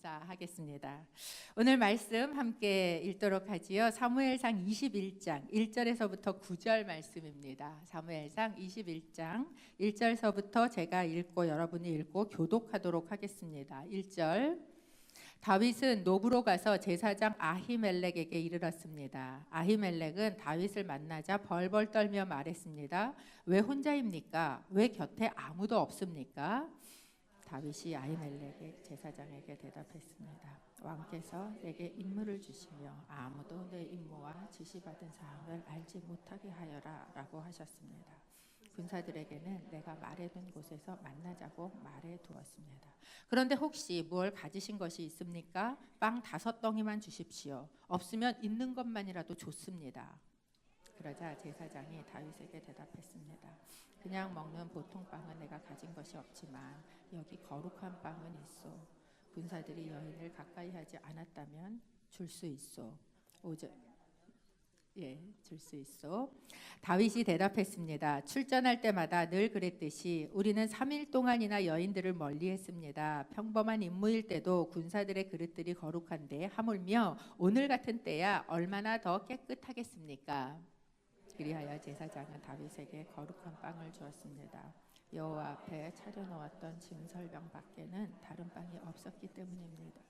감사하겠습니다. 오늘 말씀 함께 읽도록 하지요. 사무엘상 21장 1절에서부터 9절 말씀입니다. 사무엘상 21장 1절서부터 제가 읽고 여러분이 읽고 교독하도록 하겠습니다. 1절. 다윗은 노브로 가서 제사장 아히멜렉에게 이르렀습니다. 아히멜렉은 다윗을 만나자 벌벌 떨며 말했습니다. 왜 혼자입니까? 왜 곁에 아무도 없습니까? 다윗이 아히멜렉의 제사장에게 대답했습니다. 왕께서 내게 임무를 주시며 아무도 내 임무와 지시받은 사항을 알지 못하게 하여라 라고 하셨습니다. 군사들에게는 내가 말해둔 곳에서 만나자고 말해두었습니다. 그런데 혹시 뭘 가지신 것이 있습니까? 빵 5덩이만 주십시오. 없으면 있는 것만이라도 좋습니다. 그러자 제사장이 다윗에게 대답했습니다. 그냥 먹는 보통 빵은 내가 가진 것이 없지만 여기 거룩한 빵은 있어. 군사들이 여인을 가까이 하지 않았다면 줄 수 있어. 줄 수 있어. 다윗이 대답했습니다. 출전할 때마다 늘 그랬듯이 우리는 3일 동안이나 여인들을 멀리했습니다. 평범한 임무일 때도 군사들의 그릇들이 거룩한데 하물며 오늘 같은 때야 얼마나 더 깨끗하겠습니까? 그리하여 제사장은 다윗에게 거룩한 빵을 주었습니다. 여호와 앞에 차려놓았던 증설병 밖에는 다른 빵이 없었기 때문입니다.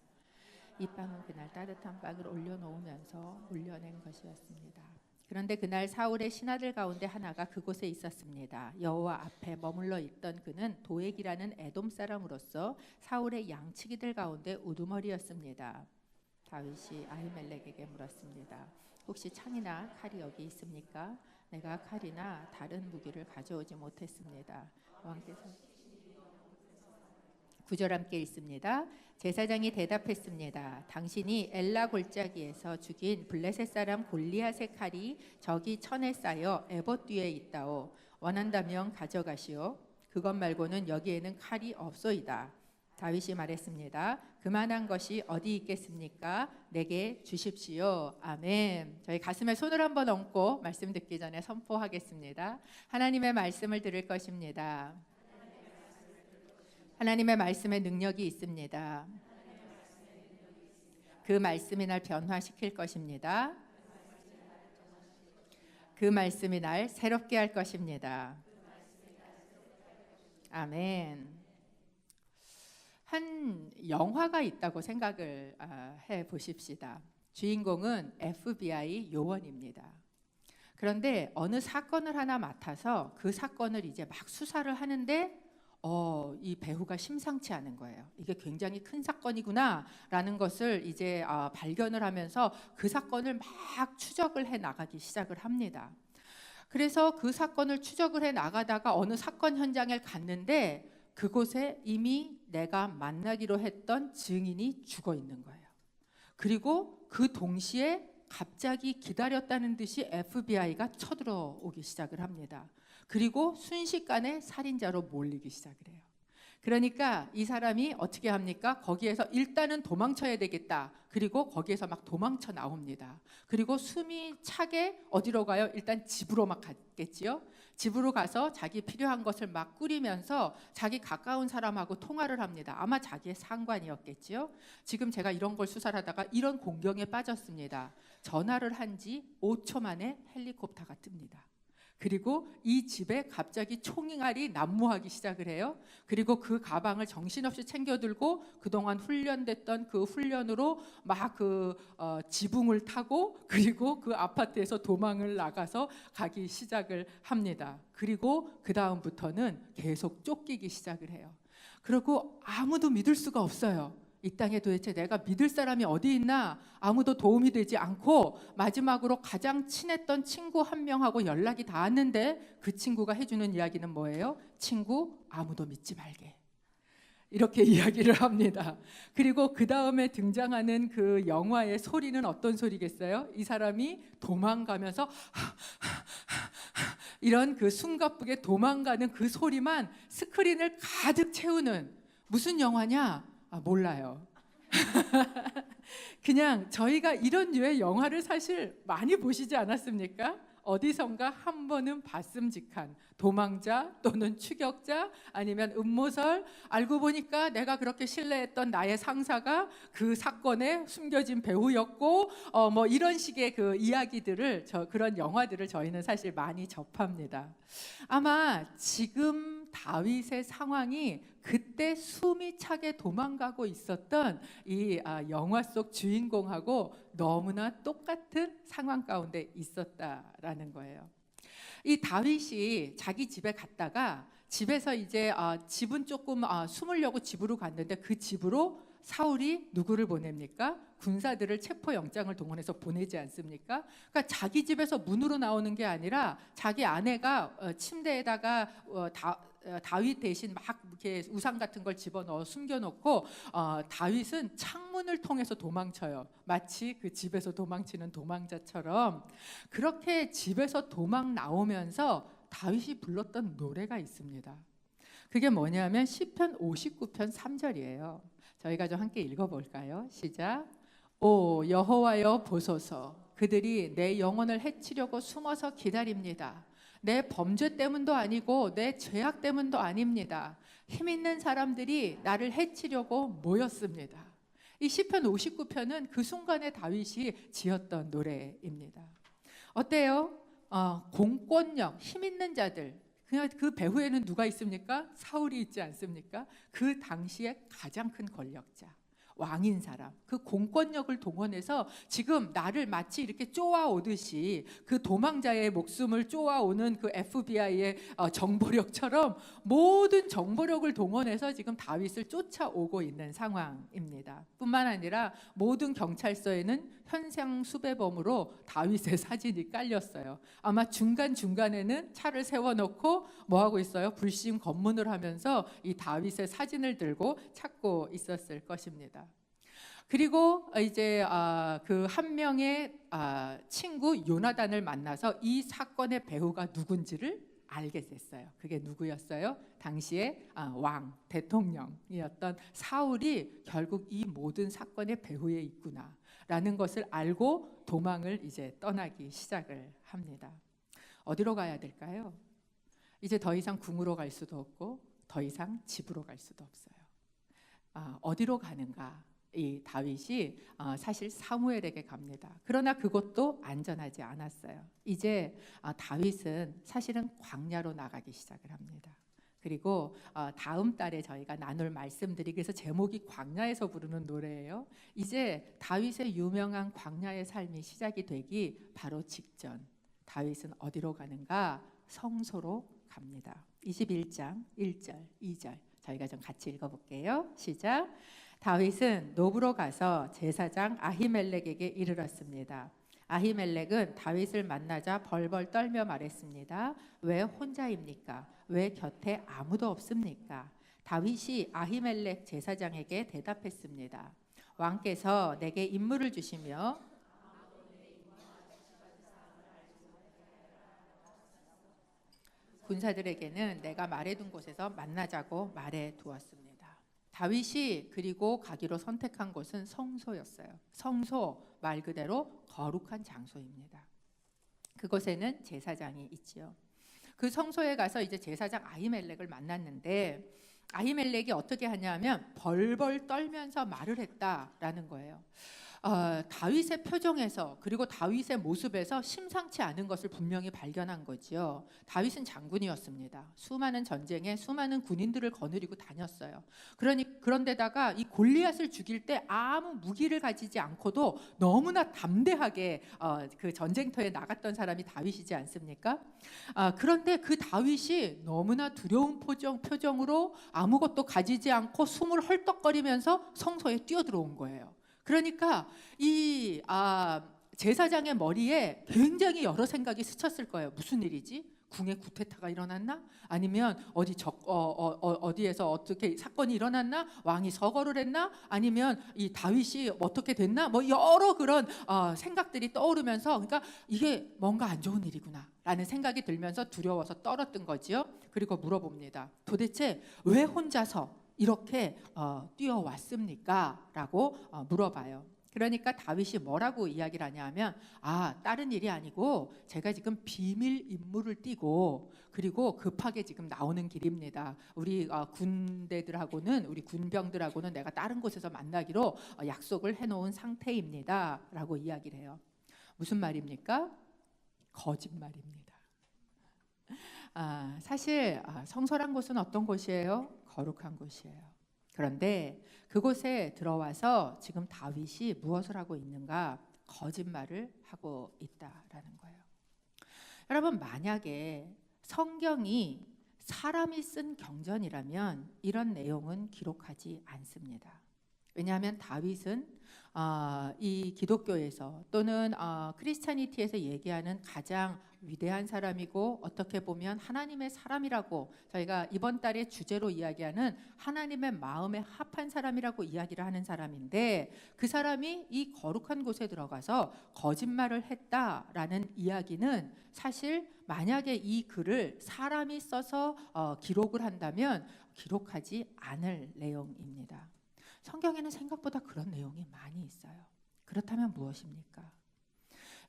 이 빵은 그날 따뜻한 빵을 올려놓으면서 올려낸 것이었습니다. 그런데 그날 사울의 신하들 가운데 하나가 그곳에 있었습니다. 여호와 앞에 머물러 있던 그는 도액이라는 에돔 사람으로서 사울의 양치기들 가운데 우두머리였습니다. 다윗이 아히멜렉에게 물었습니다. 혹시 창이나 칼이 여기 있습니까? 내가 칼이나 다른 무기를 가져오지 못했습니다. 왕께서 9절 함께 읽습니다. 제사장이 대답했습니다. 당신이 엘라 골짜기에서 죽인 블레셋 사람 골리앗의 칼이 저기 천에 쌓여 에봇 뒤에 있다오. 원한다면 가져가시오. 그것 말고는 여기에는 칼이 없소이다. 다윗이 말했습니다. 그만한 것이 어디 있겠습니까? 내게 주십시오. 아멘. 저희 가슴에 손을 한번 얹고 말씀 듣기 전에 선포하겠습니다. 하나님의 말씀을 들을 것입니다. 하나님의 말씀에 능력이 있습니다. 그 말씀이 날 변화시킬 것입니다. 그 말씀이 날 새롭게 할 것입니다. 아멘. 한 영화가 있다고 생각을 해 보십시다. 주인공은 FBI 요원입니다. 그런데 어느 사건을 하나 맡아서 그 사건을 이제 막 수사를 하는데 이 배우가 심상치 않은 거예요. 이게 굉장히 큰 사건이구나라는 것을 이제 발견을 하면서 그 사건을 막 추적을 해 나가기 시작을 합니다. 그래서 그 사건을 추적을 해 나가다가 어느 사건 현장에 갔는데 그곳에 이미 내가 만나기로 했던 증인이 죽어 있는 거예요. 그리고 그 동시에 갑자기 기다렸다는 듯이 FBI가 쳐들어오기 시작을 합니다. 그리고 순식간에 살인자로 몰리기 시작을 해요. 그러니까 이 사람이 어떻게 합니까? 거기에서 일단은 도망쳐야 되겠다. 그리고 거기에서 막 도망쳐 나옵니다. 그리고 숨이 차게 어디로 가요? 일단 집으로 막 갔겠지요. 집으로 가서 자기 필요한 것을 막 꾸리면서 자기 가까운 사람하고 통화를 합니다. 아마 자기의 상관이었겠지요. 지금 제가 이런 걸 수사를 하다가 이런 공경에 빠졌습니다. 전화를 한 지 5초 만에 헬리콥터가 뜹니다. 그리고 이 집에 갑자기 총알이 난무하기 시작을 해요. 그리고 그 가방을 정신없이 챙겨 들고 그동안 훈련됐던 그 훈련으로 막 지붕을 타고 그리고 그 아파트에서 도망을 나가서 가기 시작을 합니다. 그리고 그 다음부터는 계속 쫓기기 시작을 해요. 그리고 아무도 믿을 수가 없어요. 이 땅에 도대체 내가 믿을 사람이 어디 있나? 아무도 도움이 되지 않고 마지막으로 가장 친했던 친구 한 명하고 연락이 닿았는데 그 친구가 해주는 이야기는 뭐예요? 친구, 아무도 믿지 말게. 이렇게 이야기를 합니다. 그리고 그 다음에 등장하는 그 영화의 소리는 어떤 소리겠어요? 이 사람이 도망가면서 이런 그 숨가쁘게 도망가는 그 소리만 스크린을 가득 채우는 무슨 영화냐? 몰라요. 그냥 저희가 이런 류의 영화를 사실 많이 보시지 않았습니까? 어디선가 한 번은 봤음직한 도망자 또는 추격자 아니면 음모설, 알고 보니까 내가 그렇게 신뢰했던 나의 상사가 그 사건에 숨겨진 배우였고 뭐 이런 식의 그 이야기들을 그런 영화들을 저희는 사실 많이 접합니다. 아마 지금 다윗의 상황이 그때 숨이 차게 도망가고 있었던 이 영화 속 주인공하고 너무나 똑같은 상황 가운데 있었다라는 거예요. 이 다윗이 자기 집에 갔다가 집에서 이제 집은 조금 숨으려고 집으로 갔는데 그 집으로 사울이 누구를 보냅니까? 군사들을 체포영장을 동원해서 보내지 않습니까? 그러니까 자기 집에서 문으로 나오는 게 아니라 자기 아내가 침대에다가 다윗 대신 막 이렇게 우상 같은 걸 집어넣어 숨겨놓고 다윗은 창문을 통해서 도망쳐요. 마치 그 집에서 도망치는 도망자처럼. 그렇게 집에서 도망 나오면서 다윗이 불렀던 노래가 있습니다. 그게 뭐냐면 시편 59편 3절이에요. 저희가 좀 함께 읽어볼까요? 시작. 오 여호와여 보소서, 그들이 내 영혼을 해치려고 숨어서 기다립니다. 내 범죄 때문도 아니고 내 죄악 때문도 아닙니다. 힘 있는 사람들이 나를 해치려고 모였습니다. 이 시편 59편은 그 순간에 다윗이 지었던 노래입니다. 어때요? 공권력, 힘 있는 자들, 그냥 그 배후에는 누가 있습니까? 사울이 있지 않습니까? 그 당시에 가장 큰 권력자, 왕인 사람, 그 공권력을 동원해서 지금 나를 마치 이렇게 쪼아오듯이 그 도망자의 목숨을 쪼아오는 그 FBI의 정보력처럼 모든 정보력을 동원해서 지금 다윗을 쫓아오고 있는 상황입니다. 뿐만 아니라 모든 경찰서에는 현상 수배범으로 다윗의 사진이 깔렸어요. 아마 중간중간에는 차를 세워놓고 뭐 하고 있어요? 불심 검문을 하면서 이 다윗의 사진을 들고 찾고 있었을 것입니다. 그리고 이제 그 한 명의 친구 요나단을 만나서 이 사건의 배후가 누군지를 알게 됐어요. 그게 누구였어요? 당시에 왕, 대통령이었던 사울이 결국 이 모든 사건의 배후에 있구나 라는 것을 알고 도망을 이제 떠나기 시작을 합니다. 어디로 가야 될까요? 이제 더 이상 궁으로 갈 수도 없고 더 이상 집으로 갈 수도 없어요. 어디로 가는가? 이 다윗이 사실 사무엘에게 갑니다. 그러나 그것도 안전하지 않았어요. 이제 다윗은 사실은 광야로 나가기 시작을 합니다. 그리고 다음 달에 저희가 나눌 말씀들이, 그래서 제목이 광야에서 부르는 노래예요. 이제 다윗의 유명한 광야의 삶이 시작이 되기 바로 직전, 다윗은 어디로 가는가? 성소로 갑니다. 21장 1절 2절 저희가 좀 같이 읽어볼게요. 시작. 다윗은 노브로 가서 제사장 아히멜렉에게 이르렀습니다. 아히멜렉은 다윗을 만나자 벌벌 떨며 말했습니다. 왜 혼자입니까? 왜 곁에 아무도 없습니까? 다윗이 아히멜렉 제사장에게 대답했습니다. 왕께서 내게 임무를 주시며 군사들에게는 내가 말해둔 곳에서 만나자고 말해두었습니다. 다윗이 그리고 가기로 선택한 곳은 성소였어요. 성소, 말 그대로 거룩한 장소입니다. 그곳에는 제사장이 있지요. 그 성소에 가서 이제 제사장 아히멜렉을 만났는데 아히멜렉이 어떻게 하냐면 벌벌 떨면서 말을 했다라는 거예요. 다윗의 표정에서 그리고 다윗의 모습에서 심상치 않은 것을 분명히 발견한 거지요. 다윗은 장군이었습니다. 수많은 전쟁에 수많은 군인들을 거느리고 다녔어요. 그런데다가 이 골리앗을 죽일 때 아무 무기를 가지지 않고도 너무나 담대하게 그 전쟁터에 나갔던 사람이 다윗이지 않습니까? 그런데 그 다윗이 너무나 두려운 표정으로 아무것도 가지지 않고 숨을 헐떡거리면서 성소에 뛰어들어온 거예요. 그러니까 이 제사장의 머리에 굉장히 여러 생각이 스쳤을 거예요. 무슨 일이지? 궁에 구테타가 일어났나? 아니면 어디에서 어떻게 사건이 일어났나? 왕이 서거를 했나? 아니면 이 다윗이 어떻게 됐나? 뭐 여러 그런 생각들이 떠오르면서, 그러니까 이게 뭔가 안 좋은 일이구나 라는 생각이 들면서 두려워서 떨었던 거지요. 그리고 물어봅니다. 도대체 왜 혼자서 이렇게 뛰어왔습니까? 라고 물어봐요. 그러니까 다윗이 뭐라고 이야기를 하냐면 다른 일이 아니고 제가 지금 비밀 임무를 띠고 그리고 급하게 지금 나오는 길입니다. 우리 군대들하고는 우리 군병들하고는 내가 다른 곳에서 만나기로 약속을 해놓은 상태입니다 라고 이야기를 해요. 무슨 말입니까? 거짓말입니다. 사실 성소란 곳은 어떤 곳이에요? 거룩한 곳이에요. 그런데 그곳에 들어와서 지금 다윗이 무엇을 하고 있는가? 거짓말을 하고 있다라는 거예요. 여러분, 만약에 성경이 사람이 쓴 경전이라면 이런 내용은 기록하지 않습니다. 왜냐하면 다윗은 이 기독교에서 또는 크리스찬이티에서 얘기하는 가장 위대한 사람이고 어떻게 보면 하나님의 사람이라고 저희가 이번 달에 주제로 이야기하는 하나님의 마음에 합한 사람이라고 이야기를 하는 사람인데 그 사람이 이 거룩한 곳에 들어가서 거짓말을 했다라는 이야기는 사실 만약에 이 글을 사람이 써서 기록을 한다면 기록하지 않을 내용입니다. 성경에는 생각보다 그런 내용이 많이 있어요. 그렇다면 무엇입니까?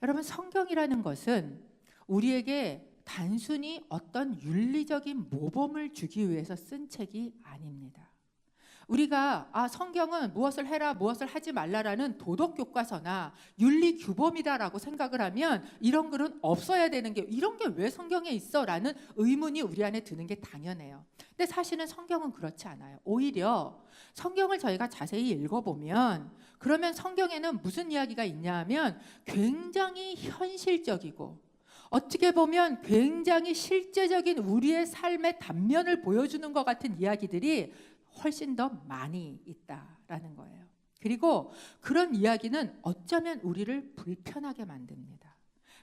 여러분, 성경이라는 것은 우리에게 단순히 어떤 윤리적인 모범을 주기 위해서 쓴 책이 아닙니다. 우리가 성경은 무엇을 해라 무엇을 하지 말라라는 도덕 교과서나 윤리 규범이다라고 생각을 하면 이런 글은 없어야 되는 게 이런 게 왜 성경에 있어? 라는 의문이 우리 안에 드는 게 당연해요. 근데 사실은 성경은 그렇지 않아요. 오히려 성경을 저희가 자세히 읽어보면 그러면 성경에는 무슨 이야기가 있냐 하면 굉장히 현실적이고 어떻게 보면 굉장히 실제적인 우리의 삶의 단면을 보여주는 것 같은 이야기들이 훨씬 더 많이 있다라는 거예요. 그리고 그런 이야기는 어쩌면 우리를 불편하게 만듭니다.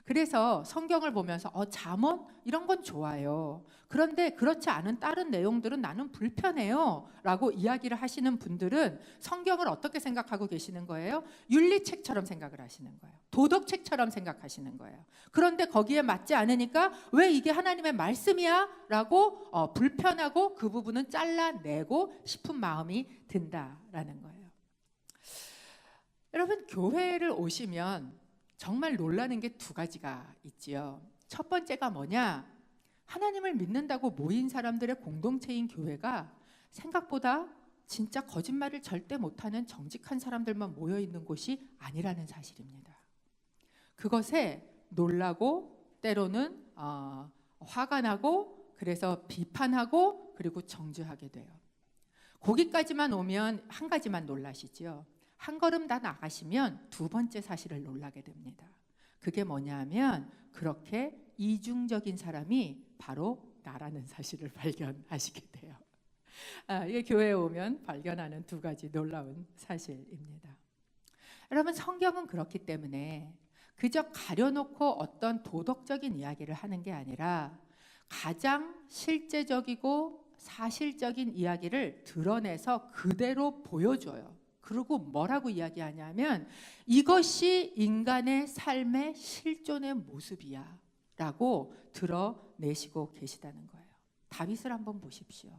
그래서 성경을 보면서 잠언 이런 건 좋아요. 그런데 그렇지 않은 다른 내용들은 나는 불편해요 라고 이야기를 하시는 분들은 성경을 어떻게 생각하고 계시는 거예요? 윤리책처럼 생각을 하시는 거예요. 도덕책처럼 생각하시는 거예요. 그런데 거기에 맞지 않으니까 왜 이게 하나님의 말씀이야? 라고 불편하고 그 부분은 잘라내고 싶은 마음이 든다라는 거예요. 여러분, 교회를 오시면 정말 놀라는 게 두 가지가 있지요. 첫 번째가 뭐냐? 하나님을 믿는다고 모인 사람들의 공동체인 교회가 생각보다 진짜 거짓말을 절대 못하는 정직한 사람들만 모여 있는 곳이 아니라는 사실입니다. 그것에 놀라고 때로는 화가 나고 그래서 비판하고 그리고 정죄하게 돼요. 거기까지만 오면 한 가지만 놀라시죠. 한 걸음 다 나가시면 두 번째 사실을 놀라게 됩니다. 그게 뭐냐면 그렇게 이중적인 사람이 바로 나라는 사실을 발견하시게 돼요. 이게 교회에 오면 발견하는 두 가지 놀라운 사실입니다. 여러분, 성경은 그렇기 때문에 그저 가려놓고 어떤 도덕적인 이야기를 하는 게 아니라 가장 실제적이고 사실적인 이야기를 드러내서 그대로 보여줘요. 그리고 뭐라고 이야기하냐면 이것이 인간의 삶의 실존의 모습이야 라고 드러내시고 계시다는 거예요. 다윗을 한번 보십시오.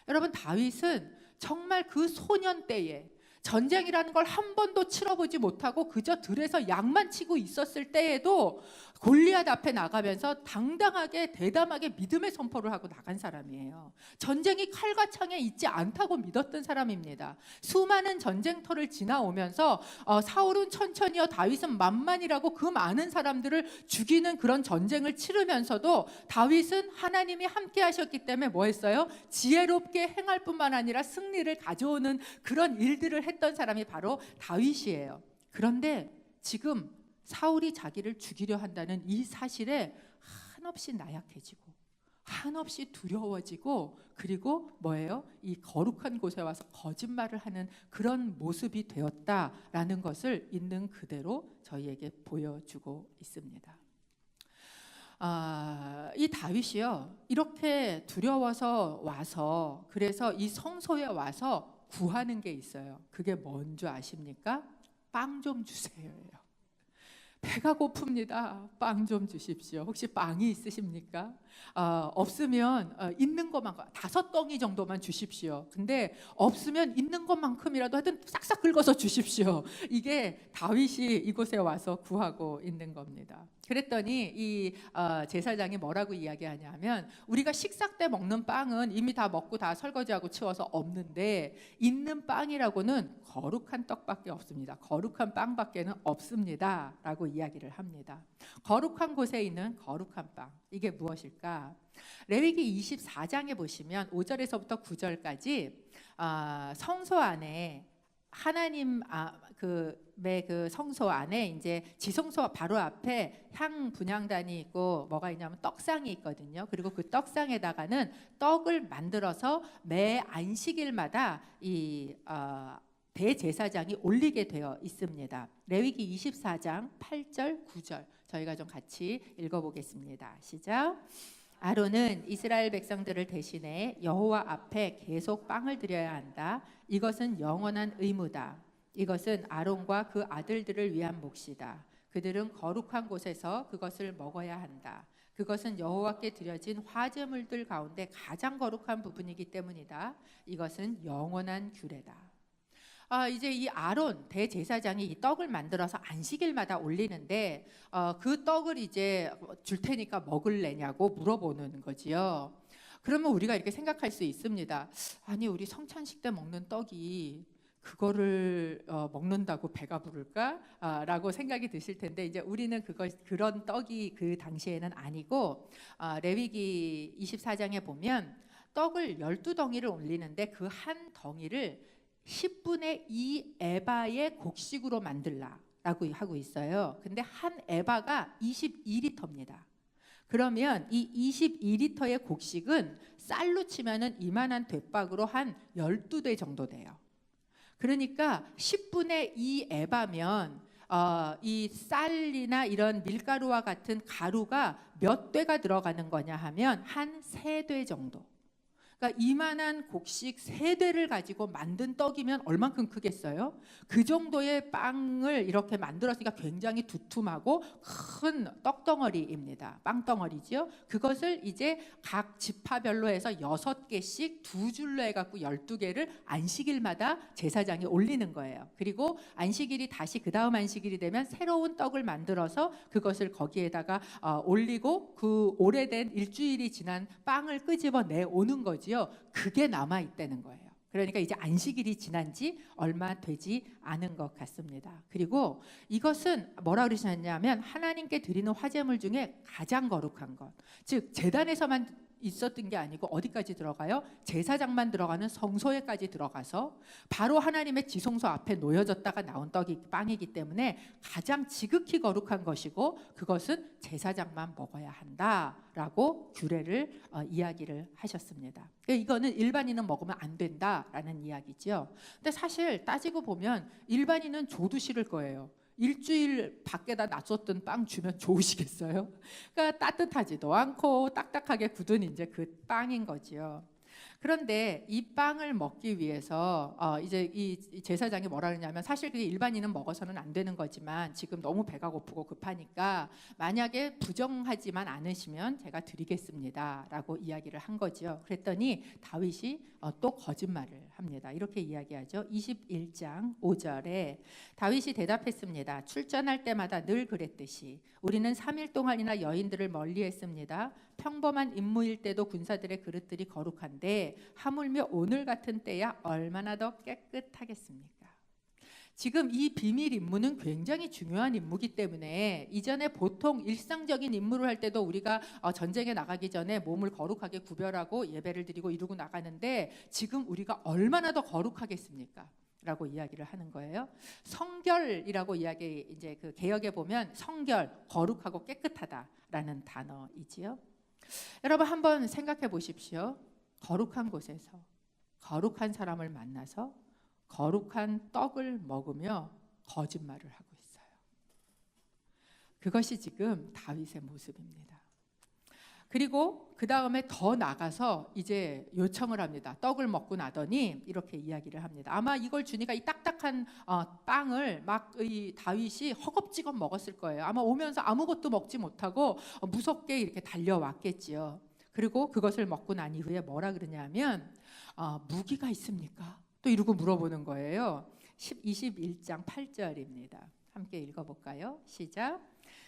여러분, 다윗은 정말 그 소년 때에 전쟁이라는 걸 한 번도 치러보지 못하고 그저 들에서 양만 치고 있었을 때에도 골리앗 앞에 나가면서 당당하게 대담하게 믿음의 선포를 하고 나간 사람이에요. 전쟁이 칼과 창에 있지 않다고 믿었던 사람입니다. 수많은 전쟁터를 지나오면서 사울은 천천히요 다윗은 만만이라고 그 많은 사람들을 죽이는 그런 전쟁을 치르면서도 다윗은 하나님이 함께 하셨기 때문에 뭐 했어요? 지혜롭게 행할 뿐만 아니라 승리를 가져오는 그런 일들을 했던 사람이 바로 다윗이에요. 그런데 지금 사울이 자기를 죽이려 한다는 이 사실에 한없이 나약해지고 한없이 두려워지고 그리고 뭐예요? 이 거룩한 곳에 와서 거짓말을 하는 그런 모습이 되었다라는 것을 있는 그대로 저희에게 보여주고 있습니다. 이 다윗이요 이렇게 두려워서 와서 그래서 이 성소에 와서 구하는 게 있어요. 그게 뭔 줄 아십니까? 빵 좀 주세요예요. 배가 고픕니다. 빵 좀 주십시오. 혹시 빵이 있으십니까? 없으면 있는 것만 5덩이 정도만 주십시오. 근데 없으면 있는 것만큼이라도 하여튼 싹싹 긁어서 주십시오. 이게 다윗이 이곳에 와서 구하고 있는 겁니다. 그랬더니 이 제사장이 뭐라고 이야기하냐면, 우리가 식사 때 먹는 빵은 이미 다 먹고 다 설거지하고 치워서 없는데 있는 빵이라고는 거룩한 떡밖에 없습니다. 거룩한 빵밖에는 없습니다 라고 이야기를 합니다. 거룩한 곳에 있는 거룩한 빵, 이게 무엇일까? 레위기 24장에 보시면 5절에서부터 9절까지 성소 안에 하나님 그 성소 안에 이제 지성소 바로 앞에 향 분향단이 있고 뭐가 있냐면 떡상이 있거든요. 그리고 그 떡상에다가는 떡을 만들어서 매 안식일마다 이 대제사장이 올리게 되어 있습니다. 레위기 24장 8절 9절 저희가 좀 같이 읽어보겠습니다. 시작. 아론은 이스라엘 백성들을 대신해 여호와 앞에 계속 빵을 드려야 한다. 이것은 영원한 의무다. 이것은 아론과 그 아들들을 위한 몫이다. 그들은 거룩한 곳에서 그것을 먹어야 한다. 그것은 여호와께 드려진 화제물들 가운데 가장 거룩한 부분이기 때문이다. 이것은 영원한 규례다. 이제 이 아론 대제사장이 이 떡을 만들어서 안식일마다 올리는데 그 떡을 이제 줄 테니까 먹을래냐고 물어보는 거지요. 그러면 우리가 이렇게 생각할 수 있습니다. 아니, 우리 성찬식 때 먹는 떡이 그거를 먹는다고 배가 부를까? 라고 생각이 드실 텐데, 이제 우리는 그런 떡이 그 당시에는 아니고, 레위기 24장에 보면 떡을 12덩이를 올리는데 그 한 덩이를 10분의 2 에바의 곡식으로 만들라라고 하고 있어요. 근데 한 에바가 22리터입니다. 그러면 이 22리터의 곡식은 쌀로 치면은 이만한 대박으로 한 12대 정도 돼요. 그러니까 10분의 2 에바면 이 쌀이나 이런 밀가루와 같은 가루가 몇 대가 들어가는 거냐 하면 한 3대 정도. 그러니까 이만한 곡식 3대를 가지고 만든 떡이면 얼만큼 크겠어요? 그 정도의 빵을 이렇게 만들었으니까 굉장히 두툼하고 큰 떡덩어리입니다. 빵덩어리죠. 그것을 이제 각 지파별로 해서 6개씩 2줄로 해갖고 12개를 안식일마다 제사장이 올리는 거예요. 그리고 안식일이 다시 그 다음 안식일이 되면 새로운 떡을 만들어서 그것을 거기에다가 올리고 그 오래된 일주일이 지난 빵을 끄집어내 오는 거죠. 그게 남아 있다는 거예요. 그러니까 이제 안식일이 지난 지 얼마 되지 않은 것 같습니다. 그리고 이것은 뭐라 그러셨냐면 하나님께 드리는 화제물 중에 가장 거룩한 것, 즉 제단에서만 있었던 게 아니고 어디까지 들어가요? 제사장만 들어가는 성소에까지 들어가서 바로 하나님의 지성소 앞에 놓여졌다가 나온 빵이기 때문에 가장 지극히 거룩한 것이고, 그것은 제사장만 먹어야 한다라고 규례를 이야기를 하셨습니다. 이거는 일반인은 먹으면 안 된다라는 이야기죠. 근데 사실 따지고 보면 일반인은 줘도 싫을 거예요. 일주일 밖에다 놨었던 빵 주면 좋으시겠어요? 그러니까 따뜻하지도 않고 딱딱하게 굳은 이제 그 빵인 거지요. 그런데 이 빵을 먹기 위해서 이제 이 제사장이 뭐라 그러냐면, 사실 그게 일반인은 먹어서는 안 되는 거지만 지금 너무 배가 고프고 급하니까 만약에 부정하지만 않으시면 제가 드리겠습니다 라고 이야기를 한 거죠. 그랬더니 다윗이 또 거짓말을 합니다. 이렇게 이야기하죠. 21장 5절에 다윗이 대답했습니다. 출전할 때마다 늘 그랬듯이 우리는 3일 동안이나 여인들을 멀리했습니다. 평범한 임무일 때도 군사들의 그릇들이 거룩한데 하물며 오늘 같은 때야 얼마나 더 깨끗하겠습니까? 지금 이 비밀 임무는 굉장히 중요한 임무이기 때문에 이전에 보통 일상적인 임무를 할 때도 우리가 전쟁에 나가기 전에 몸을 거룩하게 구별하고 예배를 드리고 이루고 나가는데, 지금 우리가 얼마나 더 거룩하겠습니까? 라고 이야기를 하는 거예요. 성결이라고 이야기, 이제 그 개역에 보면 성결, 거룩하고 깨끗하다라는 단어이지요. 여러분 한번 생각해 보십시오. 거룩한 곳에서 거룩한 사람을 만나서 거룩한 떡을 먹으며 거짓말을 하고 있어요. 그것이 지금 다윗의 모습입니다. 그리고 그 다음에 더 나가서 이제 요청을 합니다. 떡을 먹고 나더니 이렇게 이야기를 합니다. 아마 이걸 주니까 이 딱딱한 빵을 막 이 다윗이 허겁지겁 먹었을 거예요. 아마 오면서 아무것도 먹지 못하고 무섭게 이렇게 달려왔겠지요. 그리고 그것을 먹고 난 이후에 뭐라 그러냐면 무기가 있습니까? 또 이러고 물어보는 거예요. 21장 8절입니다. 함께 읽어볼까요? 시작.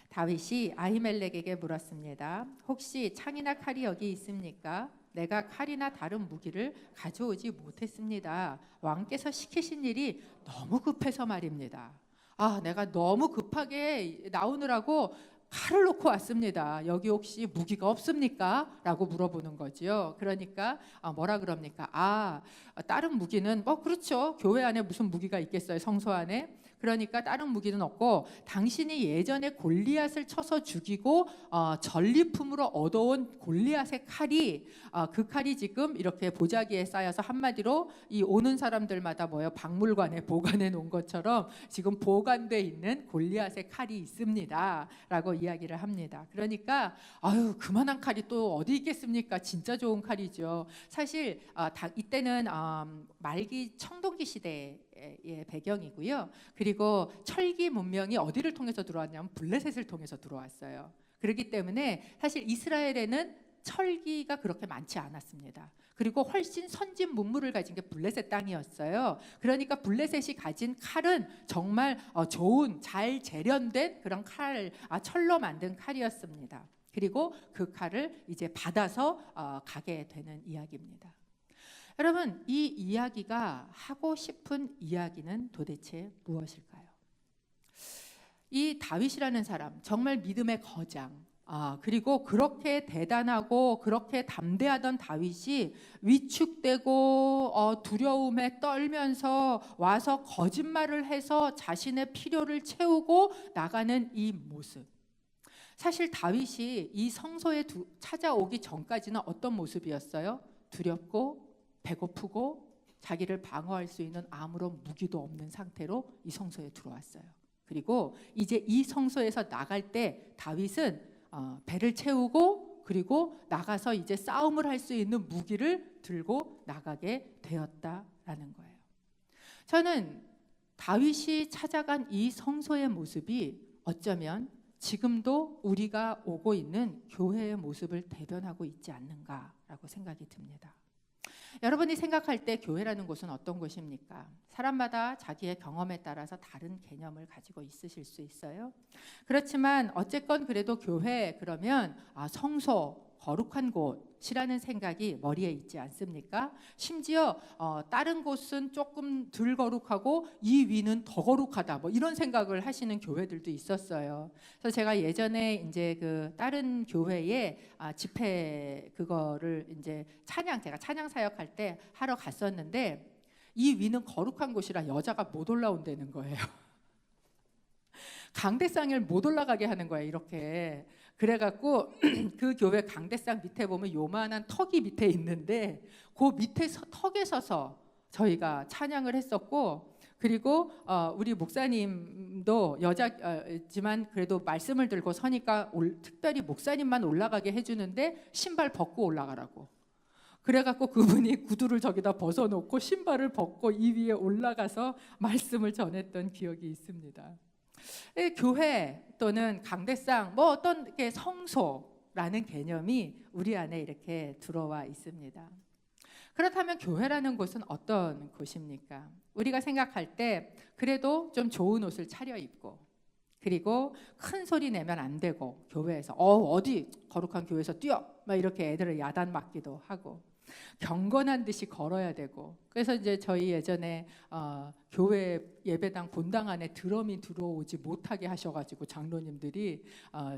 다윗이 아히멜렉에게 물었습니다. 혹시 창이나 칼이 여기 있습니까? 내가 칼이나 다른 무기를 가져오지 못했습니다. 왕께서 시키신 일이 너무 급해서 말입니다. 내가 너무 급하게 나오느라고 칼을 놓고 왔습니다. 여기 혹시 무기가 없습니까? 라고 물어보는 거죠. 그러니까 뭐라 그럽니까? 다른 무기는 그렇죠. 교회 안에 무슨 무기가 있겠어요, 성소 안에. 그러니까 다른 무기는 없고 당신이 예전에 골리앗을 쳐서 죽이고 전리품으로 얻어온 골리앗의 칼이 그 칼이 지금 이렇게 보자기에 쌓여서 한마디로 이 오는 사람들마다 박물관에 보관해 놓은 것처럼 지금 보관돼 있는 골리앗의 칼이 있습니다 라고 이야기를 합니다. 그러니까 그만한 칼이 또 어디 있겠습니까? 진짜 좋은 칼이죠. 사실 이때는 말기 청동기 시대의 배경이고요. 그리고 철기 문명이 어디를 통해서 들어왔냐면 블레셋을 통해서 들어왔어요. 그렇기 때문에 사실 이스라엘에는 철기가 그렇게 많지 않았습니다. 그리고 훨씬 선진 문물을 가진 게 블레셋 땅이었어요. 그러니까 블레셋이 가진 칼은 정말 좋은 잘 재련된 그런 칼, 철로 만든 칼이었습니다. 그리고 그 칼을 이제 받아서 가게 되는 이야기입니다. 여러분, 이 이야기가 하고 싶은 이야기는 도대체 무엇일까요? 이 다윗이라는 사람, 정말 믿음의 거장, 그리고 그렇게 대단하고 그렇게 담대하던 다윗이 위축되고 두려움에 떨면서 와서 거짓말을 해서 자신의 필요를 채우고 나가는 이 모습. 사실 다윗이 이 성소에 찾아오기 전까지는 어떤 모습이었어요? 두렵고 배고프고 자기를 방어할 수 있는 아무런 무기도 없는 상태로 이 성소에 들어왔어요. 그리고 이제 이 성소에서 나갈 때 다윗은 배를 채우고 그리고 나가서 이제 싸움을 할 수 있는 무기를 들고 나가게 되었다라는 거예요. 저는 다윗이 찾아간 이 성소의 모습이 어쩌면 지금도 우리가 오고 있는 교회의 모습을 대변하고 있지 않는가라고 생각이 듭니다. 여러분이 생각할 때 교회라는 곳은 어떤 곳입니까? 사람마다 자기의 경험에 따라서 다른 개념을 가지고 있으실 수 있어요. 그렇지만 어쨌건 그래도 교회 그러면 성소, 거룩한 곳이라는 생각이 머리에 있지 않습니까? 심지어 다른 곳은 조금 덜 거룩하고 이 위는 더 거룩하다 이런 생각을 하시는 교회들도 있었어요. 그래서 제가 예전에 이제 그 다른 교회에 집회 그거를 이제 제가 찬양 사역할 때 하러 갔었는데 이 위는 거룩한 곳이라 여자가 못 올라온다는 거예요. 강대상을 못 올라가게 하는 거예요, 이렇게. 그래갖고 그 교회 강대상 밑에 보면 요만한 턱이 밑에 있는데 그 밑에 턱에 서서 저희가 찬양을 했었고, 그리고 우리 목사님도 여자지만 그래도 말씀을 들고 서니까 특별히 목사님만 올라가게 해주는데 신발 벗고 올라가라고. 그래갖고 그분이 구두를 저기다 벗어놓고 신발을 벗고 이 위에 올라가서 말씀을 전했던 기억이 있습니다. 교회 또는 강대상 어떤 이렇게 성소라는 개념이 우리 안에 이렇게 들어와 있습니다. 그렇다면 교회라는 곳은 어떤 곳입니까? 우리가 생각할 때 그래도 좀 좋은 옷을 차려입고 그리고 큰 소리 내면 안 되고 교회에서 어디 거룩한 교회에서 뛰어 막 이렇게 애들을 야단 맞기도 하고 경건한 듯이 걸어야 되고, 그래서 이제 저희 예전에 교회 예배당 본당 안에 드럼이 들어오지 못하게 하셔가지고 장로님들이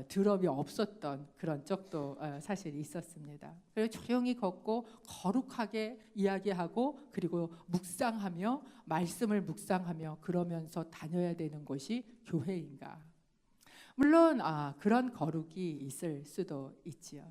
드럼이 없었던 그런 적도 사실 있었습니다. 그래서 조용히 걷고 거룩하게 이야기하고 그리고 묵상하며 말씀을 묵상하며 그러면서 다녀야 되는 것이 교회인가? 물론 그런 거룩이 있을 수도 있지요.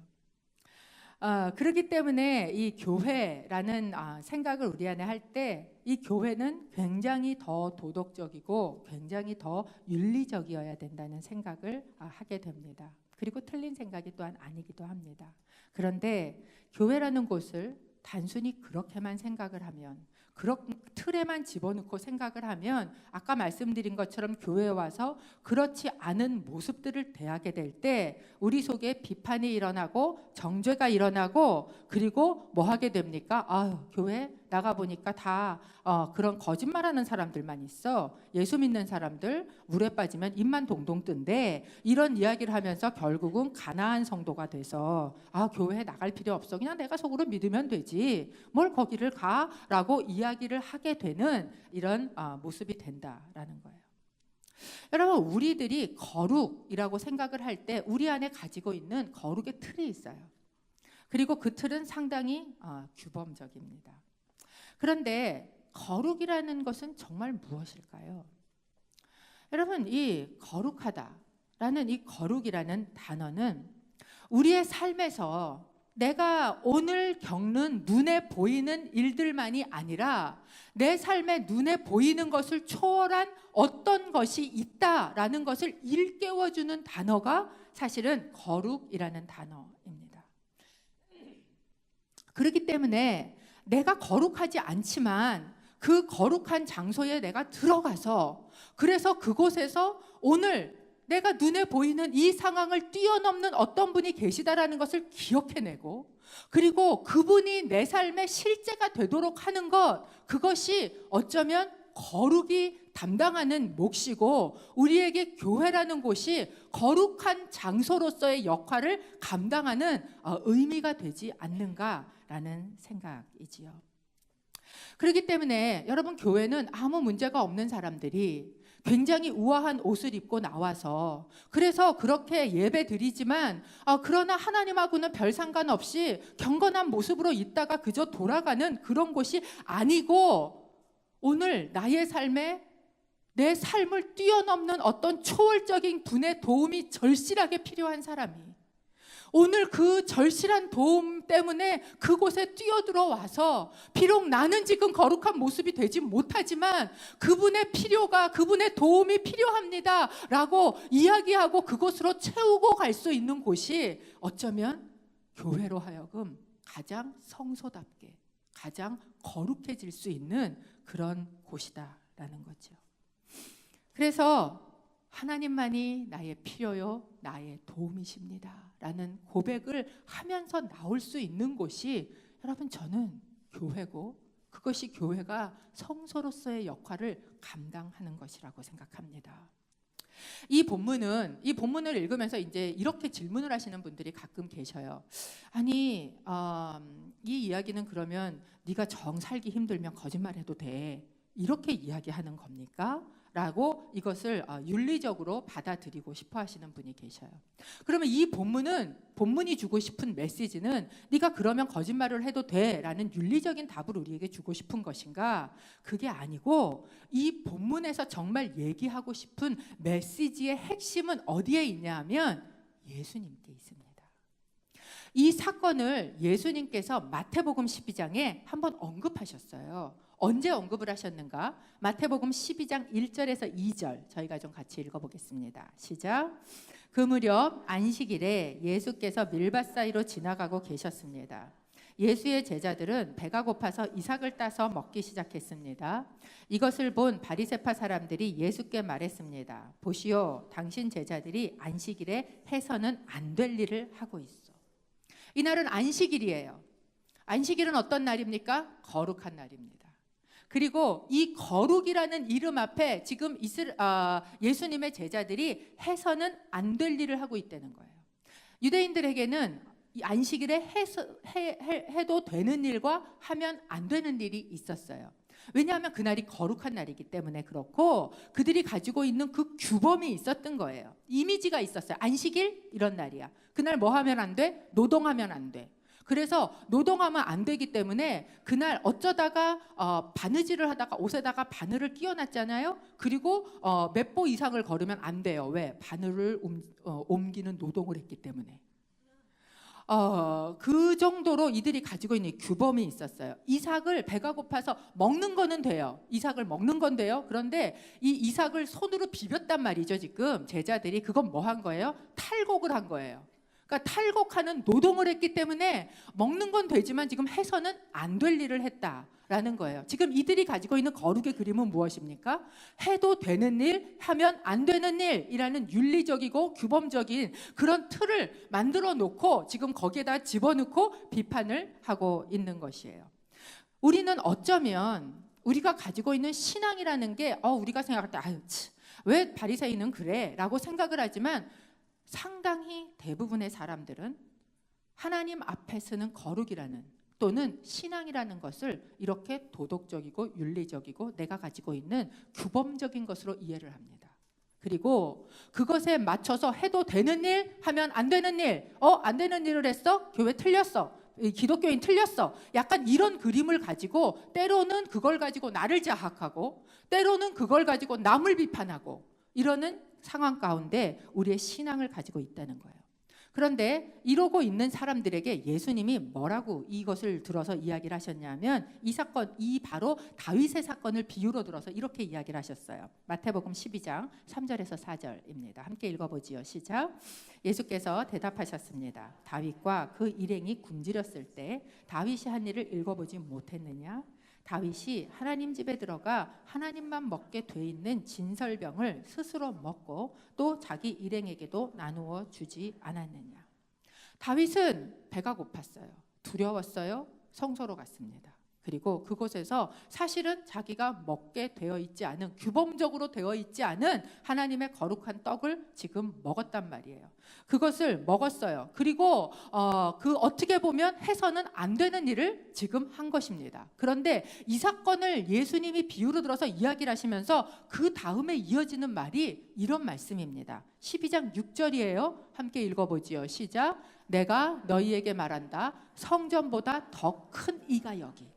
그렇기 때문에 이 교회라는 생각을 우리 안에 할 때 이 교회는 굉장히 더 도덕적이고 굉장히 더 윤리적이어야 된다는 생각을 하게 됩니다. 그리고 틀린 생각이 또한 아니기도 합니다. 그런데 교회라는 곳을 단순히 그렇게만 생각을 하면, 그런 틀에만 집어넣고 생각을 하면 아까 말씀드린 것처럼 교회에 와서 그렇지 않은 모습들을 대하게 될 때 우리 속에 비판이 일어나고 정죄가 일어나고, 그리고 뭐 하게 됩니까? 아유, 교회 나가보니까 다 그런 거짓말하는 사람들만 있어. 예수 믿는 사람들 물에 빠지면 입만 동동 뜬대. 이런 이야기를 하면서 결국은 가나안 성도가 돼서 교회에 나갈 필요 없어. 그냥 내가 속으로 믿으면 되지. 뭘 거기를 가? 라고 이야기를 하게 되는 이런 모습이 된다라는 거예요. 여러분, 우리들이 거룩이라고 생각을 할 때 우리 안에 가지고 있는 거룩의 틀이 있어요. 그리고 그 틀은 상당히 규범적입니다. 그런데 거룩이라는 것은 정말 무엇일까요? 여러분, 이 거룩하다라는 이 거룩이라는 단어는 우리의 삶에서 내가 오늘 겪는 눈에 보이는 일들만이 아니라 내 삶에 눈에 보이는 것을 초월한 어떤 것이 있다라는 것을 일깨워주는 단어가 사실은 거룩이라는 단어입니다. 그렇기 때문에 내가 거룩하지 않지만 그 거룩한 장소에 내가 들어가서, 그래서 그곳에서 오늘 내가 눈에 보이는 이 상황을 뛰어넘는 어떤 분이 계시다라는 것을 기억해내고, 그리고 그분이 내 삶의 실제가 되도록 하는 것, 그것이 어쩌면 거룩이 담당하는 몫이고, 우리에게 교회라는 곳이 거룩한 장소로서의 역할을 감당하는 의미가 되지 않는가라는 생각이지요. 그렇기 때문에 여러분, 교회는 아무 문제가 없는 사람들이 굉장히 우아한 옷을 입고 나와서, 그래서 그렇게 예배 드리지만 그러나 하나님하고는 별 상관없이 경건한 모습으로 있다가 그저 돌아가는 그런 곳이 아니고, 오늘 나의 삶에 내 삶을 뛰어넘는 어떤 초월적인 분의 도움이 절실하게 필요한 사람이 오늘 그 절실한 도움 때문에 그곳에 뛰어들어와서, 비록 나는 지금 거룩한 모습이 되지 못하지만 그분의 필요가, 그분의 도움이 필요합니다 라고 이야기하고 그곳으로 채우고 갈 수 있는 곳이 어쩌면 교회로 하여금 가장 성소답게, 가장 거룩해질 수 있는 그런 곳이다라는 거죠. 그래서 하나님만이 나의 필요요, 나의 도움이십니다 라는 고백을 하면서 나올 수 있는 곳이, 여러분, 저는 교회고, 그것이 교회가 성소로서의 역할을 감당하는 것이라고 생각합니다. 이 본문을 읽으면서 이제 이렇게 질문을 하시는 분들이 가끔 계셔요. 아니, 이 이야기는 그러면 네가 정 살기 힘들면 거짓말해도 돼, 이렇게 이야기하는 겁니까? 라고 이것을 윤리적으로 받아들이고 싶어 하시는 분이 계셔요. 그러면 이 본문이 주고 싶은 메시지는 네가 그러면 거짓말을 해도 돼 라는 윤리적인 답을 우리에게 주고 싶은 것인가? 그게 아니고, 이 본문에서 정말 얘기하고 싶은 메시지의 핵심은 어디에 있냐 하면 예수님께 있습니다. 이 사건을 예수님께서 마태복음 12장에 한번 언급하셨어요. 언제 언급을 하셨는가? 마태복음 12장 1절에서 2절 저희가 좀 같이 읽어보겠습니다. 시작. 그 무렵 안식일에 예수께서 밀밭 사이로 지나가고 계셨습니다. 예수의 제자들은 배가 고파서 이삭을 따서 먹기 시작했습니다. 이것을 본 바리새파 사람들이 예수께 말했습니다. 보시오, 당신 제자들이 안식일에 해서는 안 될 일을 하고 있어. 이날은 안식일이에요. 안식일은 어떤 날입니까? 거룩한 날입니다. 그리고 이 거룩이라는 이름 앞에 지금 예수님의 제자들이 해서는 안 될 일을 하고 있다는 거예요. 유대인들에게는 이 안식일에 해도 되는 일과 하면 안 되는 일이 있었어요. 왜냐하면 그날이 거룩한 날이기 때문에 그렇고, 그들이 가지고 있는 그 규범이 있었던 거예요. 이미지가 있었어요. 안식일 이런 날이야. 그날 뭐 하면 안 돼? 노동하면 안 돼. 그래서 노동하면 안 되기 때문에 그날 어쩌다가 바느질을 하다가 옷에다가 바늘을 끼워놨잖아요. 그리고 몇 보 이상을 걸으면 안 돼요. 왜? 바늘을 옮기는 노동을 했기 때문에. 그 정도로 이들이 가지고 있는 규범이 있었어요. 이삭을 배가 고파서 먹는 거는 돼요. 이삭을 먹는 건 돼요. 그런데 이 이삭을 손으로 비볐단 말이죠. 지금 제자들이 그건 뭐 한 거예요? 탈곡을 한 거예요. 그러니까 탈곡하는 노동을 했기 때문에 먹는 건 되지만 지금 해서는 안 될 일을 했다라는 거예요. 지금 이들이 가지고 있는 거룩의 그림은 무엇입니까? 해도 되는 일, 하면 안 되는 일이라는 윤리적이고 규범적인 그런 틀을 만들어 놓고 지금 거기에다 집어넣고 비판을 하고 있는 것이에요. 우리는 어쩌면 우리가 가지고 있는 신앙이라는 게 우리가 생각할 때 왜 바리새인은 그래? 라고 생각을 하지만 상당히 대부분의 사람들은 하나님 앞에 서는 거룩이라는 또는 신앙이라는 것을 이렇게 도덕적이고 윤리적이고 내가 가지고 있는 규범적인 것으로 이해를 합니다. 그리고 그것에 맞춰서 해도 되는 일, 하면 안 되는 일, 안 되는 일을 했어? 교회 틀렸어. 기독교인 틀렸어. 약간 이런 그림을 가지고 때로는 그걸 가지고 나를 자학하고 때로는 그걸 가지고 남을 비판하고 이러는 상황 가운데 우리의 신앙을 가지고 있다는 거예요. 그런데 이러고 있는 사람들에게 예수님이 뭐라고 이것을 들어서 이야기를 하셨냐면 이 사건, 이 바로 다윗의 사건을 비유로 들어서 이렇게 이야기를 하셨어요. 마태복음 12장 3절에서 4절입니다. 함께 읽어보지요. 시작. 예수께서 대답하셨습니다. 다윗과 그 일행이 굶주렸을 때 다윗이 한 일을 읽어보지 못했느냐? 다윗이 하나님 집에 들어가 하나님만 먹게 돼 있는 진설병을 스스로 먹고 또 자기 일행에게도 나누어 주지 않았느냐. 다윗은 배가 고팠어요. 두려웠어요. 성소로 갔습니다. 그리고 그곳에서 사실은 자기가 먹게 되어 있지 않은 규범적으로 되어 있지 않은 하나님의 거룩한 떡을 지금 먹었단 말이에요. 그것을 먹었어요. 그리고 어떻게 보면 해서는 안 되는 일을 지금 한 것입니다. 그런데 이 사건을 예수님이 비유로 들어서 이야기를 하시면서 그 다음에 이어지는 말이 이런 말씀입니다. 12장 6절이에요. 함께 읽어보지요. 시작. 내가 너희에게 말한다. 성전보다 더 큰 이가 여기 있다.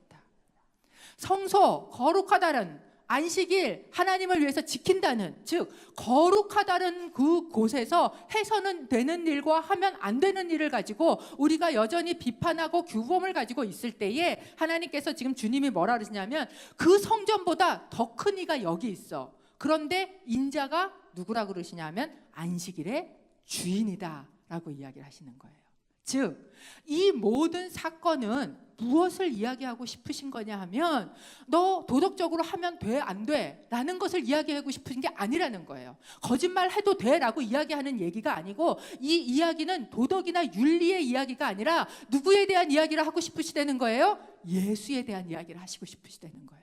성소, 거룩하다는 안식일, 하나님을 위해서 지킨다는, 즉 거룩하다는 그 곳에서 해서는 되는 일과 하면 안 되는 일을 가지고 우리가 여전히 비판하고 규범을 가지고 있을 때에 하나님께서 지금 주님이 뭐라 그러시냐면 그 성전보다 더 큰 이가 여기 있어. 그런데 인자가 누구라 그러시냐면 안식일의 주인이다 라고 이야기를 하시는 거예요. 즉 이 모든 사건은 무엇을 이야기하고 싶으신 거냐 하면 너 도덕적으로 하면 돼, 안 돼? 라는 것을 이야기하고 싶으신 게 아니라는 거예요. 거짓말 해도 돼? 라고 이야기하는 얘기가 아니고 이 이야기는 도덕이나 윤리의 이야기가 아니라 누구에 대한 이야기를 하고 싶으시다는 거예요? 예수에 대한 이야기를 하시고 싶으시다는 거예요.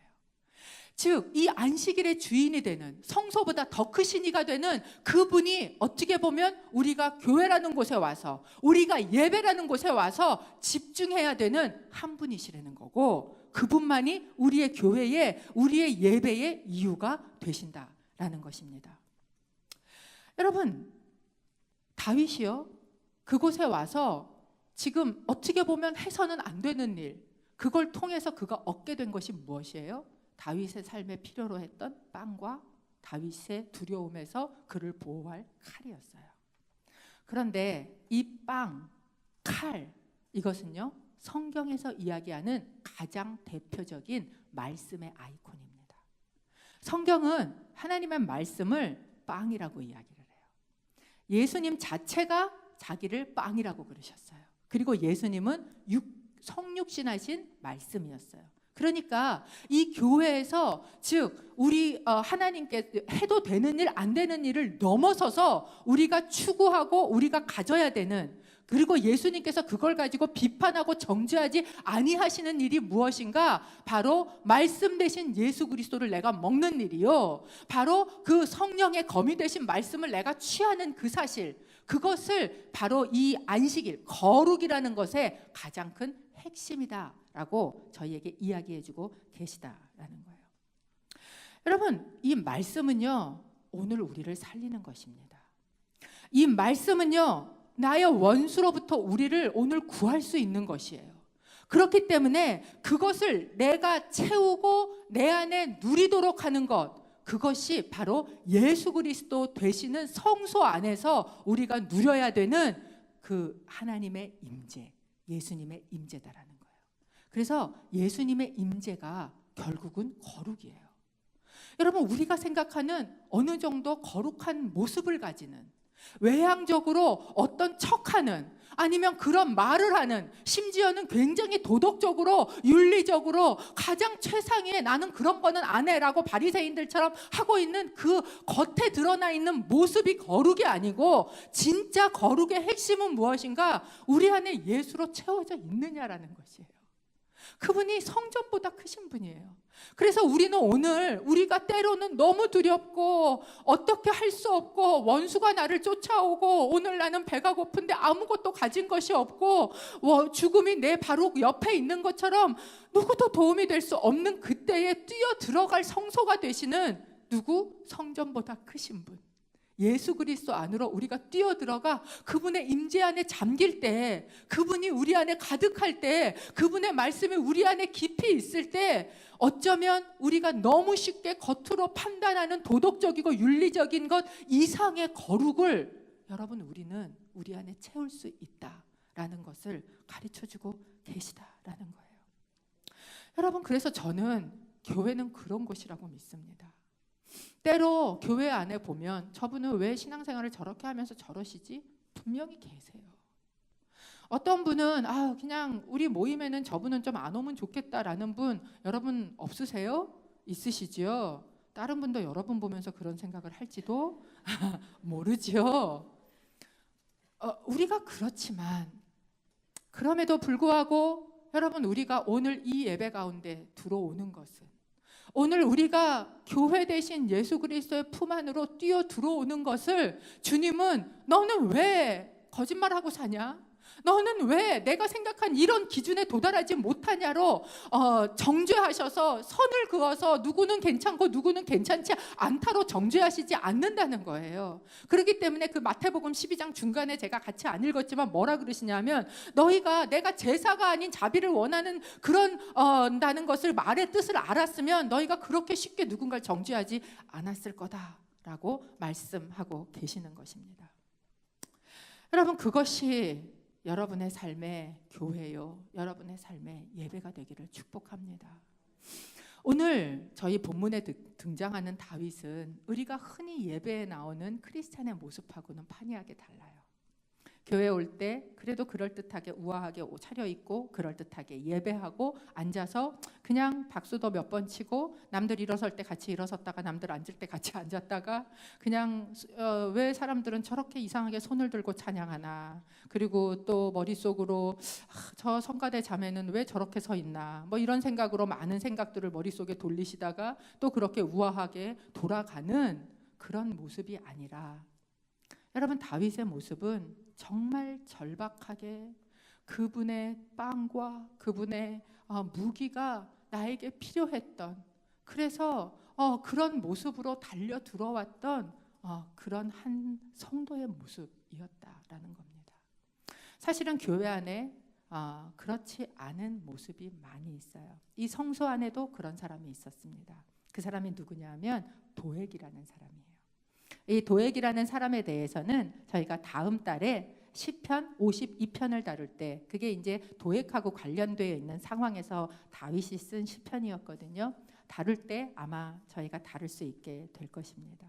즉 이 안식일의 주인이 되는 성소보다 더 크신 이가 되는 그분이 어떻게 보면 우리가 교회라는 곳에 와서 우리가 예배라는 곳에 와서 집중해야 되는 한 분이시라는 거고 그분만이 우리의 교회에 우리의 예배의 이유가 되신다라는 것입니다. 여러분 다윗이요 그곳에 와서 지금 어떻게 보면 해서는 안 되는 일 그걸 통해서 그가 얻게 된 것이 무엇이에요? 다윗의 삶에 필요로 했던 빵과 다윗의 두려움에서 그를 보호할 칼이었어요. 그런데 이 빵, 칼 이것은요 성경에서 이야기하는 가장 대표적인 말씀의 아이콘입니다. 성경은 하나님의 말씀을 빵이라고 이야기를 해요. 예수님 자체가 자기를 빵이라고 그러셨어요. 그리고 예수님은 성육신하신 말씀이었어요. 그러니까 이 교회에서 즉 우리 하나님께 해도 되는 일 안 되는 일을 넘어서서 우리가 추구하고 우리가 가져야 되는 그리고 예수님께서 그걸 가지고 비판하고 정죄하지 아니하시는 일이 무엇인가? 바로 말씀 대신 예수 그리스도를 내가 먹는 일이요. 바로 그 성령의 검이 되신 말씀을 내가 취하는 그 사실 그것을 바로 이 안식일 거룩이라는 것의 가장 큰 핵심이다라고 저희에게 이야기해주고 계시다라는 거예요. 여러분 이 말씀은요 오늘 우리를 살리는 것입니다. 이 말씀은요 나의 원수로부터 우리를 오늘 구할 수 있는 것이에요. 그렇기 때문에 그것을 내가 채우고 내 안에 누리도록 하는 것 그것이 바로 예수 그리스도 되시는 성소 안에서 우리가 누려야 되는 그 하나님의 임재, 예수님의 임재다라는 거예요. 그래서 예수님의 임재가 결국은 거룩이에요. 여러분, 우리가 생각하는 어느 정도 거룩한 모습을 가지는, 외향적으로 어떤 척하는, 아니면 그런 말을 하는, 심지어는 굉장히 도덕적으로 윤리적으로 가장 최상위에 나는 그런 거는 안 해라고 바리새인들처럼 하고 있는 그 겉에 드러나 있는 모습이 거룩이 아니고, 진짜 거룩의 핵심은 무엇인가? 우리 안에 예수로 채워져 있느냐라는 것이에요. 그분이 성전보다 크신 분이에요. 그래서 우리는 오늘, 우리가 때로는 너무 두렵고 어떻게 할 수 없고 원수가 나를 쫓아오고 오늘 나는 배가 고픈데 아무것도 가진 것이 없고 죽음이 내 바로 옆에 있는 것처럼 누구도 도움이 될 수 없는 그때에 뛰어 들어갈 성소가 되시는 누구? 성전보다 크신 분, 예수 그리스도 안으로 우리가 뛰어들어가 그분의 임재 안에 잠길 때, 그분이 우리 안에 가득할 때, 그분의 말씀이 우리 안에 깊이 있을 때, 어쩌면 우리가 너무 쉽게 겉으로 판단하는 도덕적이고 윤리적인 것 이상의 거룩을 여러분, 우리는 우리 안에 채울 수 있다라는 것을 가르쳐주고 계시다라는 거예요. 여러분, 그래서 저는 교회는 그런 곳이라고 믿습니다. 때로 교회 안에 보면 저분은 왜 신앙생활을 저렇게 하면서 저러시지? 분명히 계세요. 어떤 분은 그냥 우리 모임에는 저분은 좀 안 오면 좋겠다라는 분 여러분 없으세요? 있으시죠? 다른 분도 여러분 보면서 그런 생각을 할지도 모르죠. 우리가 그렇지만 그럼에도 불구하고 여러분, 우리가 오늘 이 예배 가운데 들어오는 것은, 오늘 우리가 교회 대신 예수 그리스도의 품 안으로 뛰어 들어오는 것을 주님은 너는 왜 거짓말하고 사냐? 너는 왜 내가 생각한 이런 기준에 도달하지 못하냐로 정죄하셔서 선을 그어서 누구는 괜찮고 누구는 괜찮지 않다로 정죄하시지 않는다는 거예요. 그렇기 때문에 그 마태복음 12장 중간에 제가 같이 안 읽었지만 뭐라 그러시냐면, 너희가 내가 제사가 아닌 자비를 원하는 그런 다는 것을 말의 뜻을 알았으면 너희가 그렇게 쉽게 누군가를 정죄하지 않았을 거다라고 말씀하고 계시는 것입니다. 여러분, 그것이 여러분의 삶의 교회요, 여러분의 삶의 예배가 되기를 축복합니다. 오늘 저희 본문에 등장하는 다윗은 우리가 흔히 예배에 나오는 크리스찬의 모습하고는 판이하게 달라요. 교회에 올 때 그래도 그럴듯하게 우아하게 옷 차려입고 그럴듯하게 예배하고 앉아서 그냥 박수도 몇 번 치고, 남들 일어설 때 같이 일어섰다가 남들 앉을 때 같이 앉았다가, 그냥 왜 사람들은 저렇게 이상하게 손을 들고 찬양하나, 그리고 또 머릿속으로 저 성가대 자매는 왜 저렇게 서 있나, 뭐 이런 생각으로 많은 생각들을 머릿속에 돌리시다가 또 그렇게 우아하게 돌아가는 그런 모습이 아니라, 여러분, 다윗의 모습은 정말 절박하게 그분의 빵과 그분의 무기가 나에게 필요했던, 그래서 그런 모습으로 달려 들어왔던 그런 한 성도의 모습이었다라는 겁니다. 사실은 교회 안에 그렇지 않은 모습이 많이 있어요. 이 성소 안에도 그런 사람이 있었습니다. 그 사람이 누구냐면 도액이라는 사람이에요. 이 도액이라는 사람에 대해서는 저희가 다음 달에 시편 52편을 다룰 때, 그게 이제 도액하고 관련되어 있는 상황에서 다윗이 쓴 시편이었거든요. 다룰 때 아마 저희가 다룰 수 있게 될 것입니다.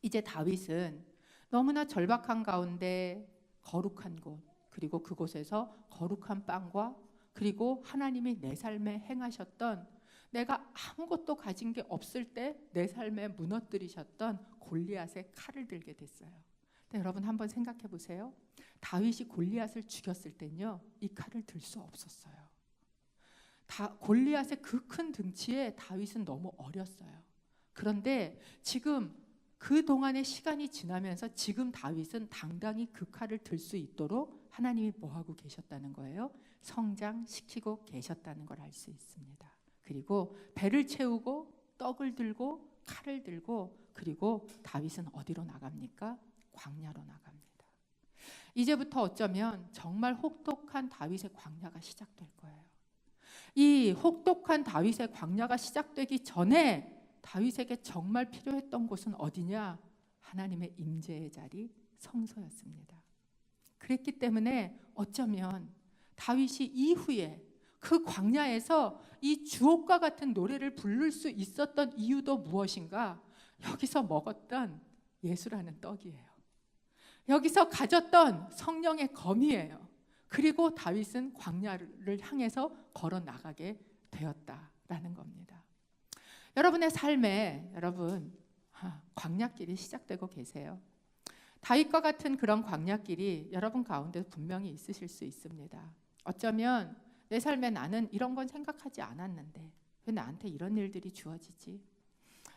이제 다윗은 너무나 절박한 가운데 거룩한 곳, 그리고 그곳에서 거룩한 빵과 그리고 하나님이 내 삶에 행하셨던, 내가 아무것도 가진 게 없을 때 내 삶에 무너뜨리셨던 골리앗의 칼을 들게 됐어요. 근데 여러분, 한번 생각해 보세요. 다윗이 골리앗을 죽였을 때는요, 이 칼을 들 수 없었어요. 골리앗의 그 큰 등치에 다윗은 너무 어렸어요. 그런데 지금 그 동안의 시간이 지나면서 지금 다윗은 당당히 그 칼을 들 수 있도록 하나님이 뭐하고 계셨다는 거예요? 성장시키고 계셨다는 걸 알 수 있습니다. 그리고 배를 채우고 떡을 들고 칼을 들고, 그리고 다윗은 어디로 나갑니까? 광야로 나갑니다. 이제부터 어쩌면 정말 혹독한 다윗의 광야가 시작될 거예요. 이 혹독한 다윗의 광야가 시작되기 전에 다윗에게 정말 필요했던 곳은 어디냐? 하나님의 임재의 자리, 성소였습니다. 그랬기 때문에 어쩌면 다윗이 이후에 그 광야에서 이 주옥과 같은 노래를 부를 수 있었던 이유도 무엇인가? 여기서 먹었던 예수라는 떡이에요. 여기서 가졌던 성령의 검이에요. 그리고 다윗은 광야를 향해서 걸어 나가게 되었다라는 겁니다. 여러분의 삶에 광야길이 시작되고 계세요. 다윗과 같은 그런 광야길이 여러분 가운데 분명히 있으실 수 있습니다. 어쩌면 내 삶에 나는 이런 건 생각하지 않았는데 왜 나한테 이런 일들이 주어지지?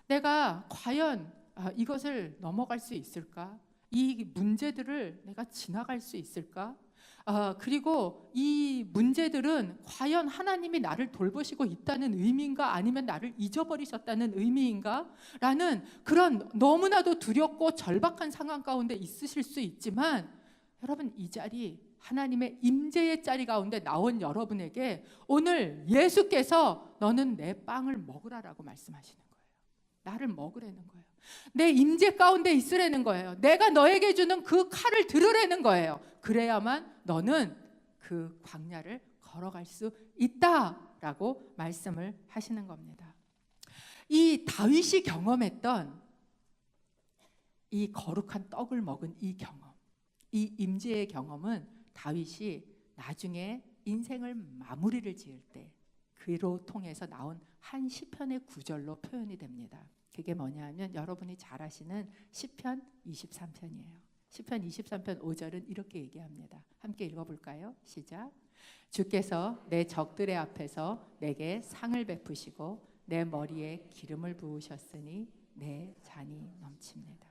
내가 과연 이것을 넘어갈 수 있을까? 이 문제들을 내가 지나갈 수 있을까? 그리고 이 문제들은 과연 하나님이 나를 돌보시고 있다는 의미인가? 아니면 나를 잊어버리셨다는 의미인가? 라는 그런 너무나도 두렵고 절박한 상황 가운데 있으실 수 있지만 여러분, 이 자리, 하나님의 임재의 자리 가운데 나온 여러분에게 오늘 예수께서 너는 내 빵을 먹으라라고 말씀하시는 거예요. 나를 먹으라는 거예요. 내 임재 가운데 있으라는 거예요. 내가 너에게 주는 그 칼을 들으라는 거예요. 그래야만 너는 그 광야를 걸어갈 수 있다라고 말씀을 하시는 겁니다. 이 다윗이 경험했던 이 거룩한 떡을 먹은 이 경험, 이 임재의 경험은 다윗이 나중에 인생을 마무리를 지을 때 그로 통해서 나온 한 시편의 구절로 표현이 됩니다. 그게 뭐냐 하면 여러분이 잘 아시는 시편 23편이에요. 시편 23편 5절은 이렇게 얘기합니다. 함께 읽어볼까요? 시작. 주께서 내 적들의 앞에서 내게 상을 베푸시고 내 머리에 기름을 부으셨으니 내 잔이 넘칩니다.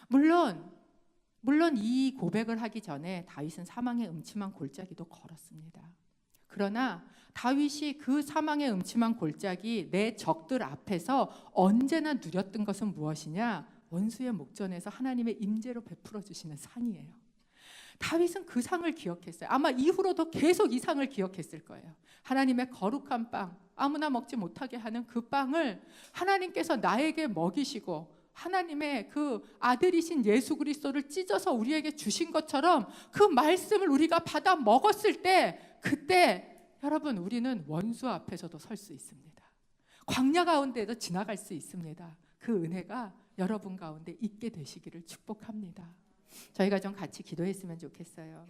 물론 이 고백을 하기 전에 다윗은 사망의 음침한 골짜기도 걸었습니다. 그러나 다윗이 그 사망의 음침한 골짜기 내 적들 앞에서 언제나 누렸던 것은 무엇이냐? 원수의 목전에서 하나님의 임재로 베풀어 주시는 상이에요. 다윗은 그 상을 기억했어요. 아마 이후로도 계속 이 상을 기억했을 거예요. 하나님의 거룩한 빵, 아무나 먹지 못하게 하는 그 빵을 하나님께서 나에게 먹이시고 하나님의 그 아들이신 예수 그리스도를 찢어서 우리에게 주신 것처럼 그 말씀을 우리가 받아 먹었을 때, 그때 여러분, 우리는 원수 앞에서도 설 수 있습니다. 광야 가운데도 지나갈 수 있습니다. 그 은혜가 여러분 가운데 있게 되시기를 축복합니다. 저희가 좀 같이 기도했으면 좋겠어요.